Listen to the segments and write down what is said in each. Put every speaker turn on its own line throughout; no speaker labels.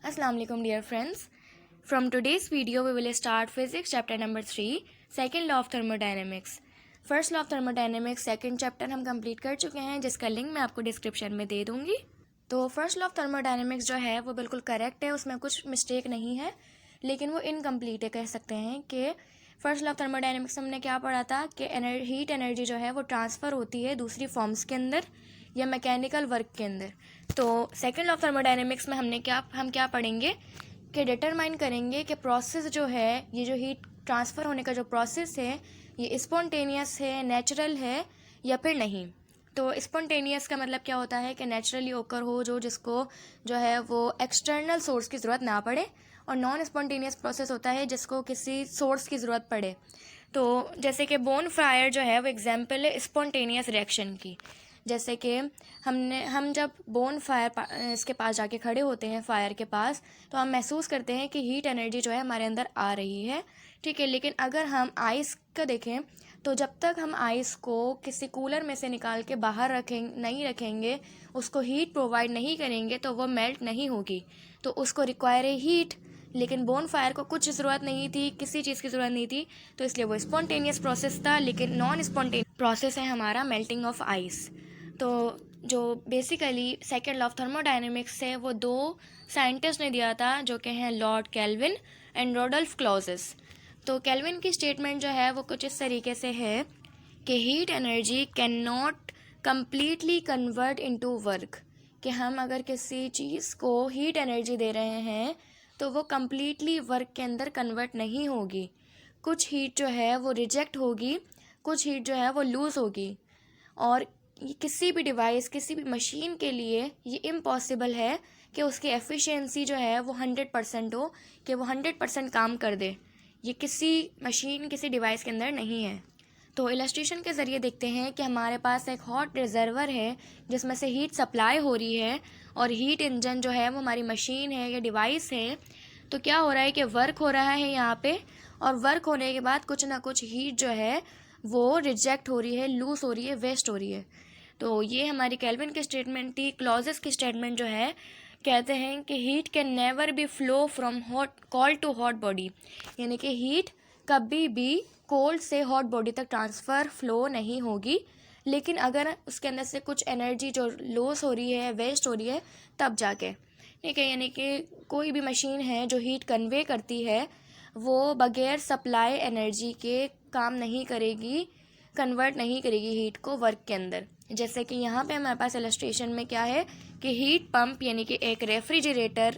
Assalamu alaikum dear friends. From today's video we will start physics chapter number 3, second law of thermodynamics. First law of thermodynamics second chapter हम complete कर चुके हैं, जिसका link मैं आपको description में दे दूंगी। तो फर्स्ट लॉ ऑफ थर्मोडायनेमिक्स जो है वो बिल्कुल करेक्ट है, उसमें कुछ मिस्टेक नहीं है, लेकिन वो इनकम्प्लीट है कह सकते हैं। कि फर्स्ट लॉ ऑफ थर्मोडायनेमिक्स हमने क्या पढ़ा था कि हीट एनर्जी जो है वो ट्रांसफ़र होती है दूसरी फॉर्म्स के अंदर या मैकेनिकल वर्क के अंदर। तो सेकंड लॉ ऑफ थर्मोडायनेमिक्स में हम क्या पढ़ेंगे कि डिटरमाइन करेंगे कि प्रोसेस जो है, ये जो हीट ट्रांसफ़र होने का जो प्रोसेस है ये स्पॉन्टेनियस है, नेचुरल है या फिर नहीं। तो स्पॉन्टेनियस का मतलब क्या होता है कि नेचुरली ओकर हो, जिसको जो है वो एक्सटर्नल सोर्स की ज़रूरत ना पड़े, और नॉन स्पॉन्टेनियस प्रोसेस होता है जिसको किसी सोर्स की ज़रूरत पड़े। तो जैसे कि बोन फायर जो है वो एग्जाम्पल है स्पॉन्टेनियस रिएक्शन की। जैसे कि हम जब बोन फायर इसके पास जाके खड़े होते हैं, फायर के पास, तो हम महसूस करते हैं कि हीट एनर्जी जो है हमारे अंदर आ रही है, ठीक है। लेकिन अगर हम आइस का देखें तो जब तक हम आइस को किसी कूलर में से निकाल के बाहर नहीं रखेंगे, उसको हीट प्रोवाइड नहीं करेंगे, तो वो मेल्ट नहीं होगी। तो उसको रिक्वायर है हीट। लेकिन बोन फायर को कुछ ज़रूरत नहीं थी, किसी चीज़ की ज़रूरत नहीं थी, तो इसलिए वो स्पॉन्टेनियस प्रोसेस था। लेकिन नॉन स्पॉन्टेनियस प्रोसेस है हमारा मेल्टिंग ऑफ आइस। तो जो basically second law of thermodynamics है वो दो साइंटिस्ट ने दिया था, जो कि हैं लॉर्ड केल्विन एंड रोडोल्फ क्लॉजेस। तो केल्विन की स्टेटमेंट जो है वो कुछ इस तरीके से है कि heat energy can not completely convert into work. कि हम अगर किसी चीज़ को हीट एनर्जी दे रहे हैं तो वो कम्प्लीटली वर्क के अंदर कन्वर्ट नहीं होगी। कुछ हीट जो है वो रिजेक्ट होगी, कुछ हीट जो है वो लूज़ होगी। और किसी भी डिवाइस, किसी भी मशीन के लिए ये इम्पॉसिबल है कि उसकी एफिशिएंसी जो है वो 100% हो, कि वो 100% काम कर दे। ये किसी मशीन, किसी डिवाइस के अंदर नहीं है। तो इलस्ट्रेशन के ज़रिए देखते हैं कि हमारे पास एक हॉट रिजर्वर है जिसमें से हीट सप्लाई हो रही है, और हीट इंजन जो है वो हमारी मशीन है या डिवाइस है। तो क्या हो रहा है कि वर्क हो रहा है यहाँ पे, और वर्क होने के बाद कुछ ना कुछ हीट जो है वो रिजेक्ट हो रही है, लूज हो रही है, वेस्ट हो रही है। तो ये हमारी केल्विन की स्टेटमेंट थी। क्लॉजेस की स्टेटमेंट जो है कहते हैं कि heat can never be flow from hot cold to hot body, यानी कि हीट कभी भी कोल्ड से हॉट बॉडी तक ट्रांसफ़र फ्लो नहीं होगी। लेकिन अगर उसके अंदर से कुछ एनर्जी जो लॉस हो रही है, वेस्ट हो रही है, तब जाके, ठीक है। यानी कि कोई भी मशीन है जो हीट कन्वे करती है वो बगैर सप्लाई एनर्जी के काम नहीं करेगी, कन्वर्ट नहीं करेगी हीट को वर्क के अंदर। जैसे कि यहाँ पे हमारे पास इलस्ट्रेशन में क्या है कि हीट पंप यानी कि एक रेफ्रिजरेटर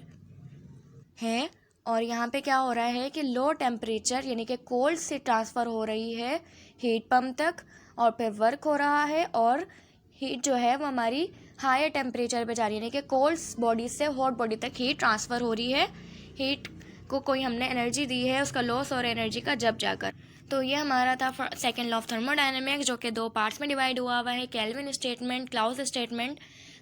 है, और यहाँ पे क्या हो रहा है कि लो टेम्परेचर यानी कि कोल्ड से ट्रांसफ़र हो रही है हीट पंप तक, और फिर वर्क हो रहा है, और हीट जो है वो हमारी हायर टेम्परेचर पे जा रही है, यानी कि कोल्ड बॉडी से हॉट बॉडी तक हीट ट्रांसफ़र हो रही है। हीट को कोई हमने एनर्जी दी है, उसका लॉस और एनर्जी का जब जाकर। तो ये हमारा था सेकेंड लॉ ऑफ थर्मोडायनेमिक्स, जो कि दो पार्ट्स में डिवाइड हुआ है, केल्विन स्टेटमेंट, क्लाउस स्टेटमेंट।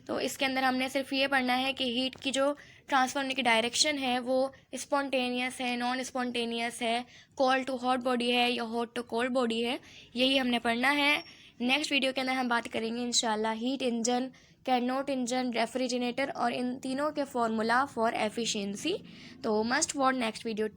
तो इसके अंदर हमने सिर्फ ये पढ़ना है कि हीट की जो ट्रांसफर होने की डायरेक्शन है वो स्पॉन्टेनियस है, नॉन स्पॉन्टेनियस है, कोल्ड टू हॉट बॉडी है या हॉट टू कोल्ड बॉडी है, यही हमने पढ़ना है। नेक्स्ट वीडियो के अंदर हम बात करेंगे इंशाल्लाह हीट इंजन, कैरनोट इंजन, रेफ्रिजरेटर, और इन तीनों के फॉर्मूला फॉर एफिशिएंसी। तो मस्ट वॉच नेक्स्ट वीडियो।